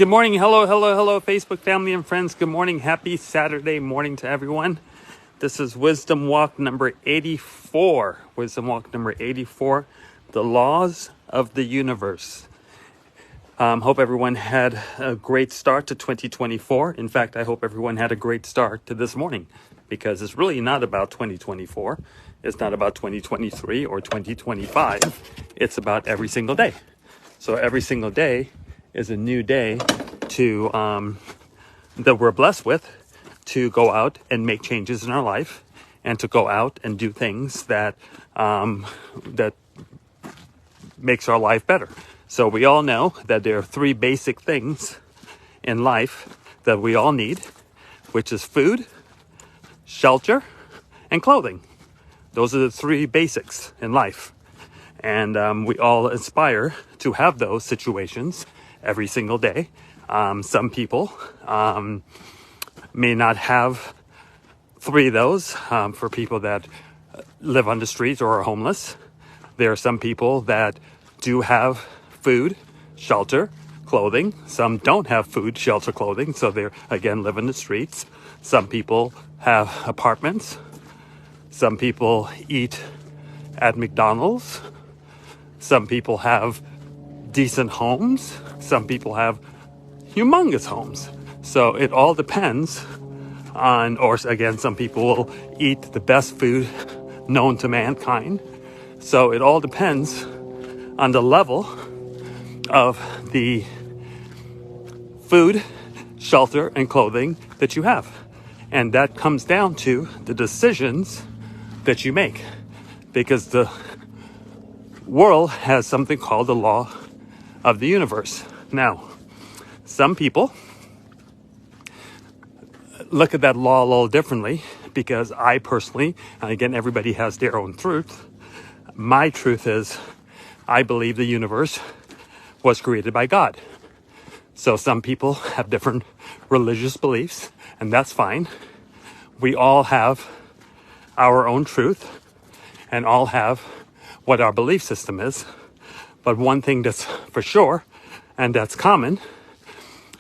Good morning. Hello, Facebook family and friends. Good morning. Happy Saturday morning to everyone. This is Wisdom Walk number 84. Wisdom Walk number 84, The Laws of the Universe. Hope everyone had a great start to 2024. In fact, I hope everyone had a great start to this morning, because it's really not about 2024. It's not about 2023 or 2025. It's about every single day. So every single day is a new day to that we're blessed with, to go out and make changes in our life, and to go out and do things that that makes our life better. So we all know that there are three basic things in life that we all need, which is food, shelter, and clothing. Those are the three basics in life. And we all aspire to have those situations every single day. Some people may not have three of those. For people that live on the streets or are homeless, there are some people that do have food, shelter, clothing. Some don't have food, shelter, clothing, so they're, again, live in the streets. Some people have apartments. Some people eat at McDonald's. Some people have decent homes. Some people have humongous homes. So it all depends on, or again, some people will eat the best food known to mankind. So it all depends on the level of the food, shelter, and clothing that you have. And that comes down to the decisions that you make. Because the world has something called the law of the universe. Now, some people look at that law a little differently, because I personally, and again, everybody has their own truth. My truth is, I believe the universe was created by God. So some people have different religious beliefs, and that's fine. We all have our own truth and all have what our belief system is. But one thing that's for sure, and that's common,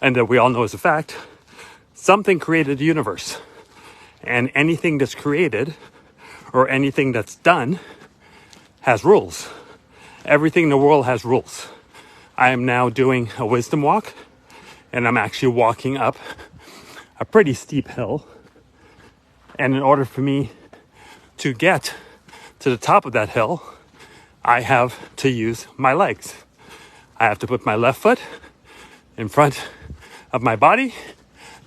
and that we all know is a fact, something created the universe. And anything that's created or anything that's done has rules. Everything in the world has rules. I am now doing a wisdom walk, and I'm actually walking up a pretty steep hill. And in order for me to get to the top of that hill, I have to use my legs. I have to put my left foot in front of my body,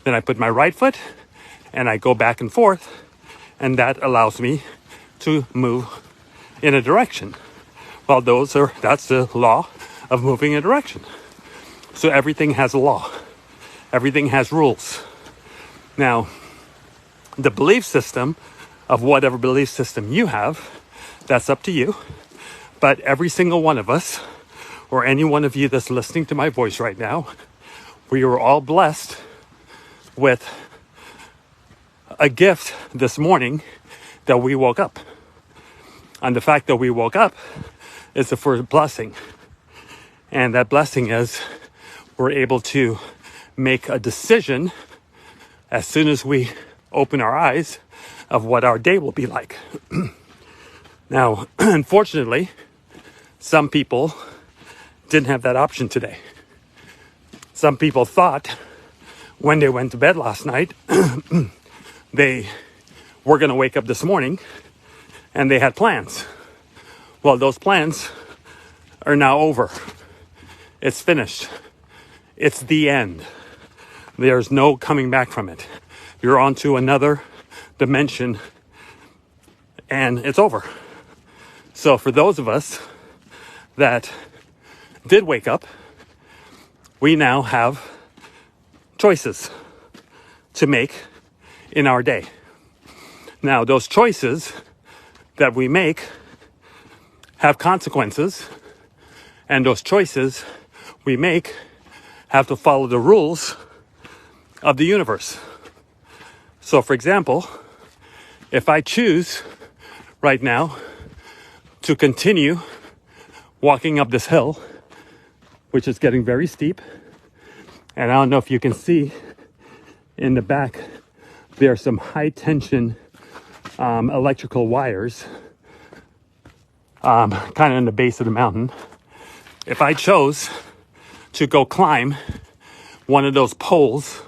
then I put my right foot, and I go back and forth, and that allows me to move in a direction. Well, that's the law of moving in a direction. So everything has a law. Everything has rules. Now, the belief system of whatever belief system you have, that's up to you. But every single one of us, or any one of you that's listening to my voice right now, we are all blessed with a gift this morning that we woke up. And the fact that we woke up is the first blessing. And that blessing is we're able to make a decision as soon as we open our eyes of what our day will be like. Now, unfortunately, some people didn't have that option today. Some people thought when they went to bed last night, they were going to wake up this morning and they had plans. Well, those plans are now over. It's finished. It's the end. There's no coming back from it. You're on to another dimension and it's over. So for those of us that did wake up, we now have choices to make in our day. Now, those choices that we make have consequences, and those choices we make have to follow the rules of the universe. So, for example, if I choose right now to continue walking up this hill, which is getting very steep, And I don't know if you can see in the back, there are some high tension electrical wires kind of in the base of the mountain. If I chose to go climb one of those poles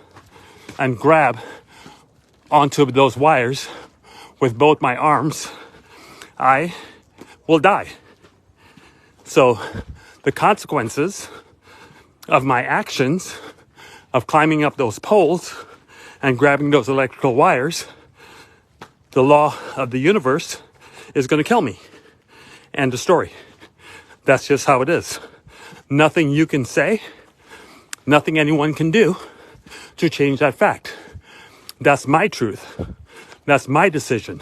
and grab onto those wires with both my arms, I will die. So the consequences of my actions of climbing up those poles and grabbing those electrical wires, the law of the universe is going to kill me. End of story. That's just how it is. Nothing you can say, nothing anyone can do to change that fact. That's my truth. That's my decision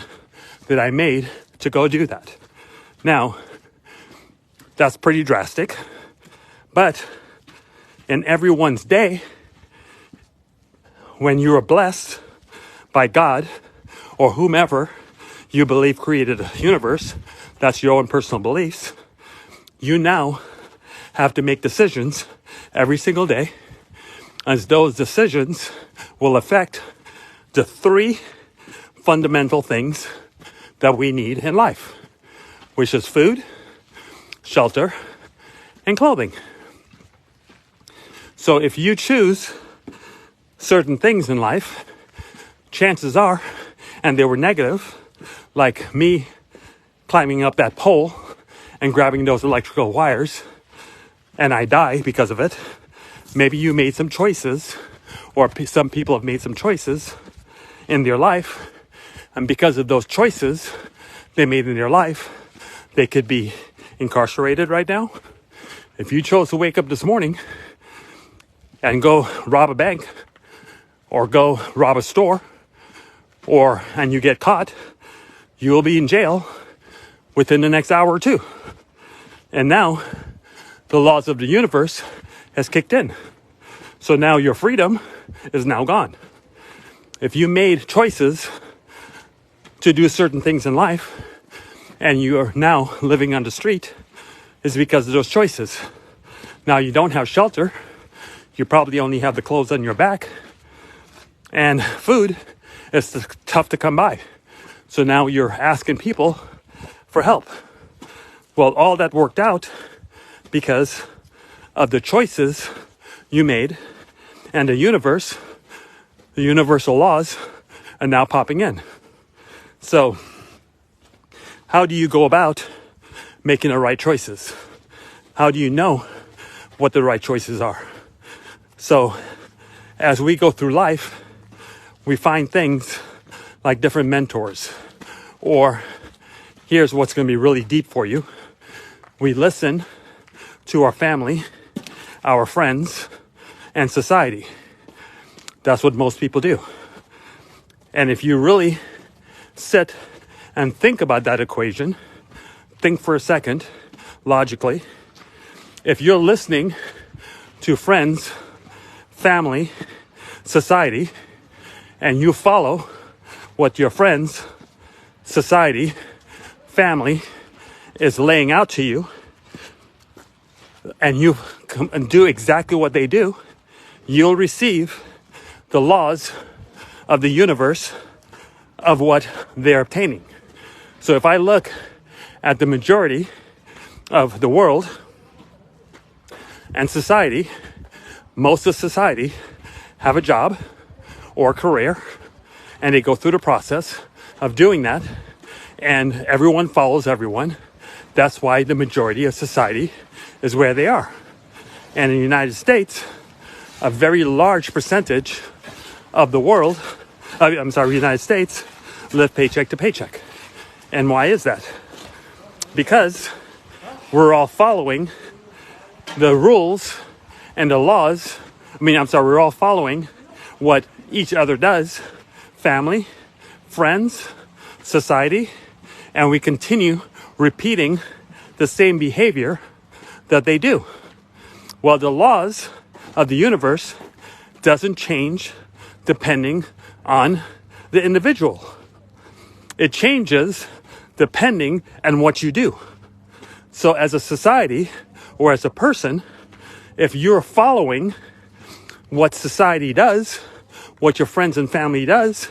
that I made to go do that. Now, that's pretty drastic, but in everyone's day, when you are blessed by God or whomever you believe created the universe, that's your own personal beliefs, you now have to make decisions every single day, as those decisions will affect the three fundamental things that we need in life, which is food, shelter, and clothing. So if you choose certain things in life, chances are, and they were negative, like me climbing up that pole and grabbing those electrical wires, and I die because of it. Maybe you made some choices, or some people have made some choices in their life, and because of those choices they made in their life, they could be incarcerated right now. If you chose to wake up this morning and go rob a bank, or go rob a store, and you get caught, you will be in jail within the next hour or two. And now the laws of the universe has kicked in. So now your freedom is now gone. If you made choices to do certain things in life and you are now living on the street, it's because of those choices. Now you don't have shelter. You probably only have the clothes on your back, and food is tough to come by. So now you're asking people for help. Well, all that worked out because of the choices you made, and the universe, the universal laws are now popping in. So how do you go about making the right choices? How do you know what the right choices are? So as we go through life, we find things like different mentors, or here's what's going to be really deep for you. We listen to our family, our friends, and society. That's what most people do. And if you really sit and think about that equation, think for a second, logically, if you're listening to friends, family, society, and you follow what your friends, society, family is laying out to you, and you come and do exactly what they do, you'll receive the laws of the universe of what they're obtaining. So if I look at the majority of the world and society, most of society have a job or a career, and they go through the process of doing that, and everyone follows everyone. That's why the majority of society is where they are. And in the United States, a very large percentage of the world, United States, live paycheck to paycheck. And why is that? Because we're all following the rules and the laws. We're all following what each other does, family, friends, society, and we continue repeating the same behavior that they do. Well, the laws of the universe doesn't change depending on the individual. It changes depending on what you do. So as a society or as a person, if you're following what society does, what your friends and family does,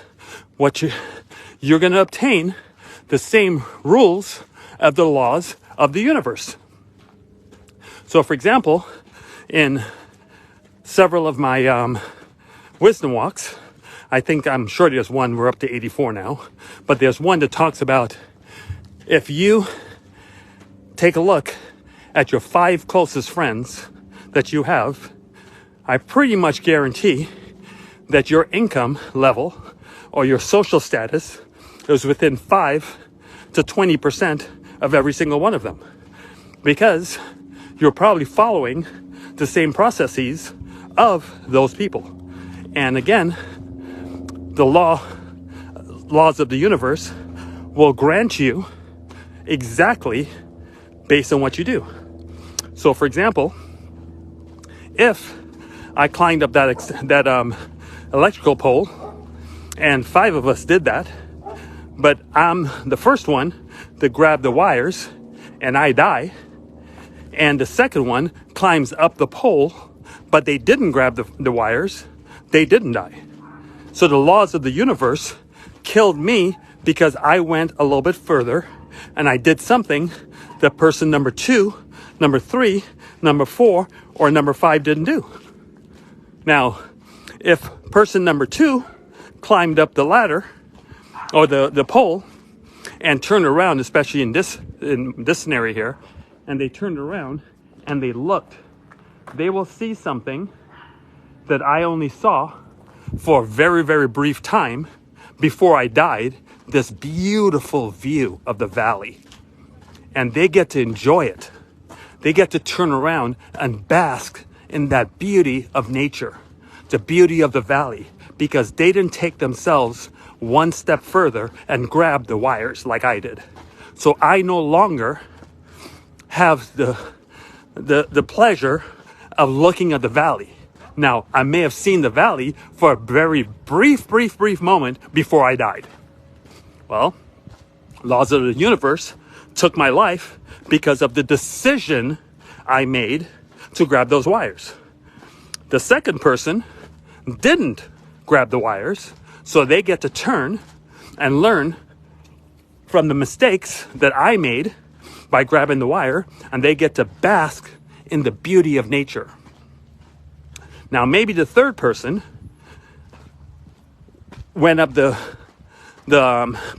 you're going to obtain the same rules of the laws of the universe. So, for example, in several of my wisdom walks, I'm sure there's one, we're up to 84 now, but there's one that talks about if you take a look at your 5 closest friends that you have, I pretty much guarantee that your income level or your social status is within 5 to 20% of every single one of them. Because you're probably following the same processes of those people. And again, the laws of the universe will grant you exactly based on what you do. So, for example, if I climbed up that electrical pole, and 5 of us did that, but I'm the first one to grab the wires, and I die, and the second one climbs up the pole, but they didn't grab the wires, they didn't die. So the laws of the universe killed me because I went a little bit further, and I did something that person number 2, number 3, number 4, or number 5 didn't do. Now, if person number 2 climbed up the ladder or the pole and turned around, especially in this scenario here, and they turned around and they looked, they will see something that I only saw for a very, very brief time before I died, this beautiful view of the valley. And they get to enjoy it. They get to turn around and bask in that beauty of nature, the beauty of the valley, because they didn't take themselves one step further and grab the wires like I did. So I no longer have the pleasure of looking at the valley. Now, I may have seen the valley for a very brief moment before I died. Well, laws of the universe took my life because of the decision I made to grab those wires. The second person didn't grab the wires, so they get to turn and learn from the mistakes that I made by grabbing the wire, and they get to bask in the beauty of nature. Now, maybe the third person went up the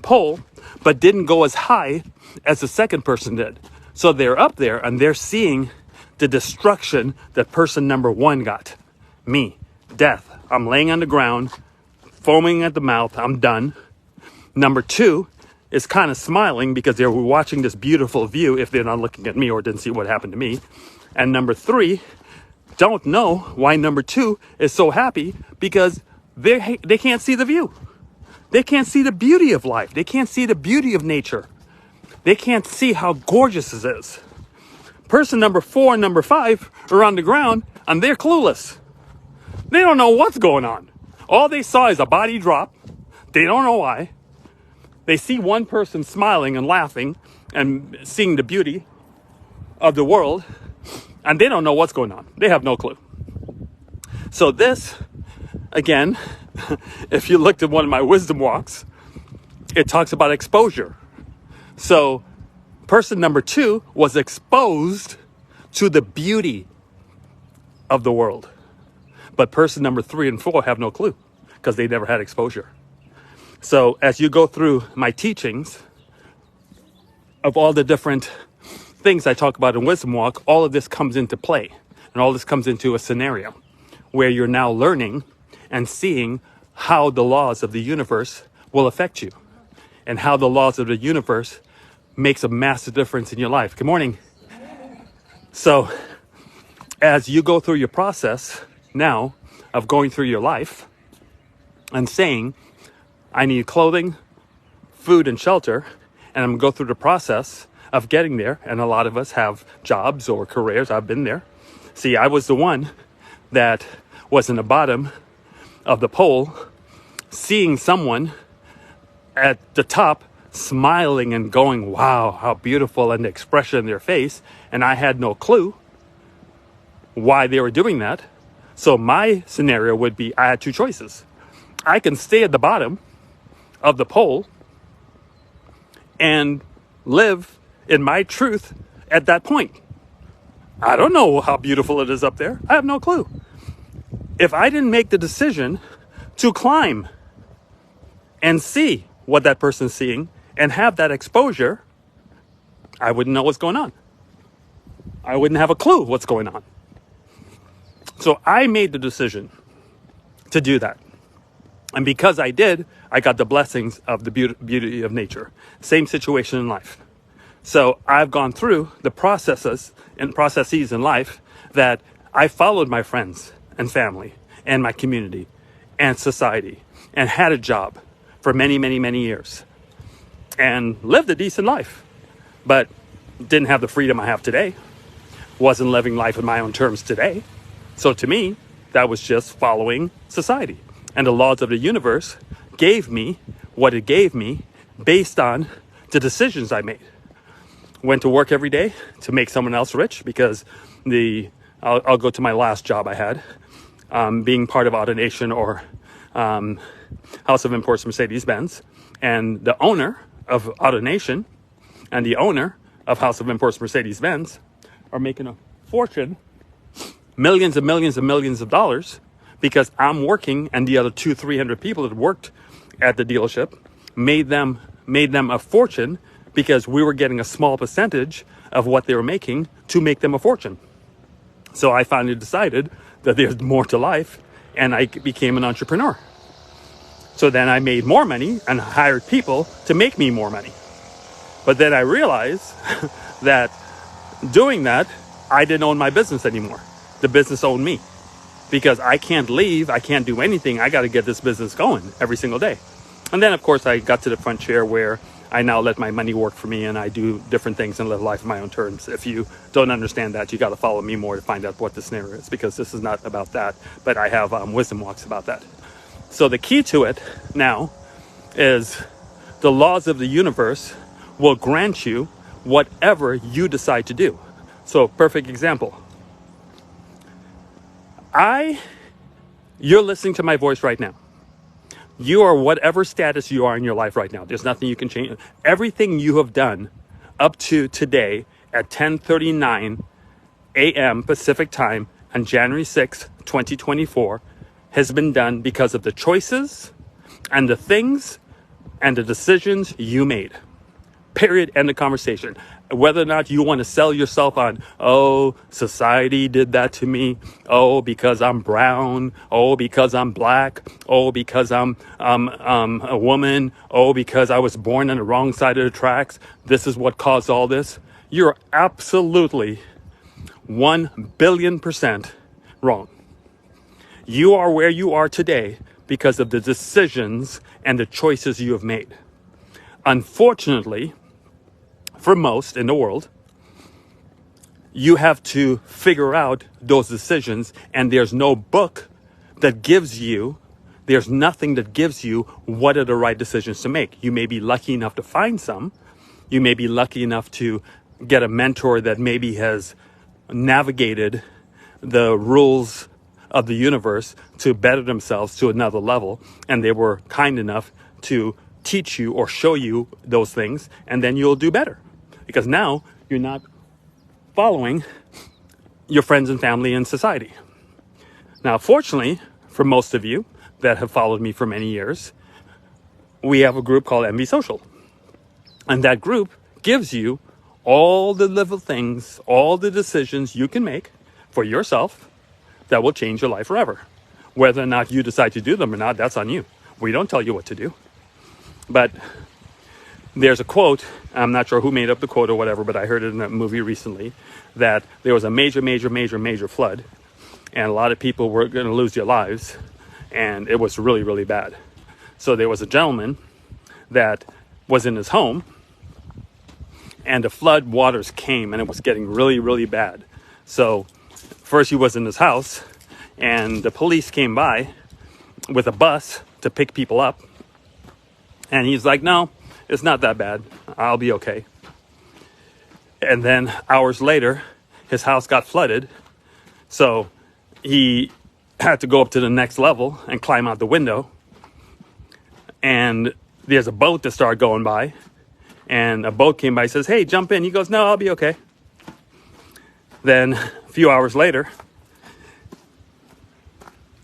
pole, but didn't go as high as the second person did. So they're up there and they're seeing the destruction that person number 1 got. Me, death. I'm laying on the ground, foaming at the mouth. I'm done. Number 2 is kind of smiling because they were watching this beautiful view if they're not looking at me or didn't see what happened to me. And number 3 don't know why number 2 is so happy because they can't see the view. They can't see the beauty of life. They can't see the beauty of nature. They can't see how gorgeous this is. Person number 4 and number 5 are on the ground and they're clueless. They don't know what's going on. All they saw is a body drop. They don't know why. They see one person smiling and laughing and seeing the beauty of the world, and they don't know what's going on. They have no clue. So this, again, if you looked at one of my wisdom walks, it talks about exposure. So person number 2 was exposed to the beauty of the world. But person number 3 and 4 have no clue because they never had exposure. So as you go through my teachings of all the different things I talk about in Wisdom Walk, all of this comes into play. And all this comes into a scenario where you're now learning and seeing how the laws of the universe will affect you and how the laws of the universe makes a massive difference in your life. Good morning. So as you go through your process now of going through your life and saying, I need clothing, food, and shelter, and I'm going to go through the process of getting there. And a lot of us have jobs or careers. I've been there. See, I was the one that was in the bottom of the pole, seeing someone at the top smiling and going, wow, how beautiful, and the expression in their face. And I had no clue why they were doing that. So my scenario would be I had two choices. I can stay at the bottom of the pole and live in my truth at that point. I don't know how beautiful it is up there. I have no clue. If I didn't make the decision to climb and see what that person's seeing and have that exposure, I wouldn't know what's going on. I wouldn't have a clue what's going on. So I made the decision to do that. And because I did, I got the blessings of the beauty of nature. Same situation in life. So I've gone through the processes in life that I followed my friends and family and my community and society and had a job for many, many, many years and lived a decent life, but didn't have the freedom I have today. Wasn't living life on my own terms today. So to me, that was just following society. And the laws of the universe gave me what it gave me based on the decisions I made. Went to work every day to make someone else rich because I'll go to my last job I had, being part of AutoNation or House of Imports Mercedes-Benz. And the owner of AutoNation and the owner of House of Imports Mercedes-Benz are making a fortune, millions and millions and millions of dollars, because I'm working and the other 200-300 people that worked at the dealership made them a fortune because we were getting a small percentage of what they were making to make them a fortune. So I finally decided that there's more to life and I became an entrepreneur. So then I made more money and hired people to make me more money. But then I realized that doing that, I didn't own my business anymore. The business owned me. Because I can't leave, I can't do anything. I got to get this business going every single day. And then, of course, I got to the frontier where I now let my money work for me and I do different things and live life on my own terms. If you don't understand that, you got to follow me more to find out what the scenario is, because this is not about that. But I have wisdom walks about that. So the key to it now is the laws of the universe will grant you whatever you decide to do. So, perfect example. You're listening to my voice right now. You are whatever status you are in your life right now. There's nothing you can change. Everything you have done up to today at 10:39 a.m. Pacific time on January 6th, 2024 has been done because of the choices and the things and the decisions you made. Period. End of conversation. Whether or not you want to sell yourself on, oh, society did that to me. Oh, because I'm brown. Oh, because I'm black. Oh, because I'm a woman. Oh, because I was born on the wrong side of the tracks. This is what caused all this. You're absolutely 1,000,000,000% wrong. You are where you are today because of the decisions and the choices you have made. Unfortunately, for most in the world, you have to figure out those decisions, and there's no book that gives you, there's nothing that gives you what are the right decisions to make. You may be lucky enough to find some. You may be lucky enough to get a mentor that maybe has navigated the rules of the universe to better themselves to another level, and they were kind enough to teach you or show you those things, and then you'll do better. Because now you're not following your friends and family and society. Now, fortunately, for most of you that have followed me for many years, we have a group called Envy Social. And that group gives you all the little things, all the decisions you can make for yourself that will change your life forever. Whether or not you decide to do them or not, that's on you. We don't tell you what to do. But there's a quote, I'm not sure who made up the quote or whatever, but I heard it in a movie recently, that there was a major flood, and a lot of people were going to lose their lives, and it was really, really bad. So there was a gentleman that was in his home, and the flood waters came, and it was getting really, really bad. So first he was in his house, and the police came by with a bus to pick people up, and he's like, no, it's not that bad. I'll be okay. And then hours later, his house got flooded. So he had to go up to the next level and climb out the window. And there's a boat that started going by. And a boat came by, says, hey, jump in. He goes, no, I'll be okay. Then a few hours later,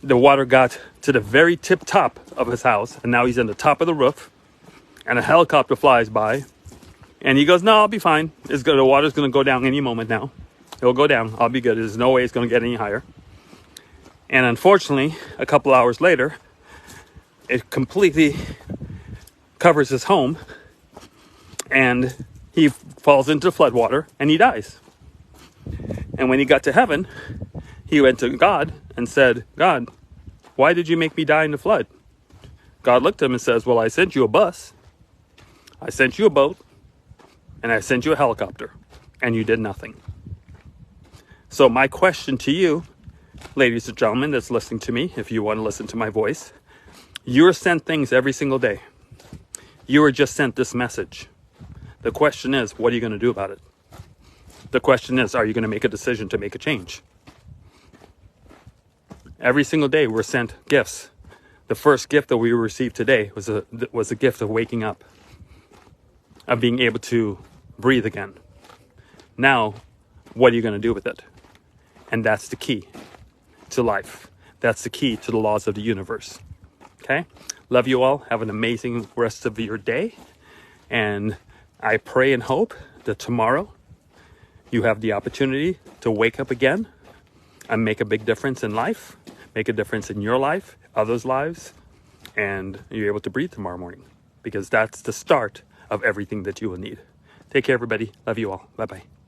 the water got to the very tip top of his house. And now he's on the top of the roof. And a helicopter flies by. And he goes, no, I'll be fine. The water's going to go down any moment now. It'll go down. I'll be good. There's no way it's going to get any higher. And unfortunately, a couple hours later, it completely covers his home. And he falls into floodwater and he dies. And when he got to heaven, he went to God and said, God, why did you make me die in the flood? God looked at him and says, well, I sent you a bus. I sent you a boat. And I sent you a helicopter. And you did nothing. So my question to you, ladies and gentlemen that's listening to me, if you want to listen to my voice, you're sent things every single day. You were just sent this message. The question is, what are you going to do about it? The question is, are you going to make a decision to make a change? Every single day we're sent gifts. The first gift that we received today was a gift of waking up, of being able to breathe again. Now, what are you going to do with it? And that's the key to life. That's the key to the laws of the universe. Okay? Love you all. Have an amazing rest of your day. And I pray and hope that tomorrow you have the opportunity to wake up again and make a big difference in life, make a difference in your life, others' lives, and you're able to breathe tomorrow morning, because that's the start of everything that you will need. Take care, everybody. Love you all. Bye-bye.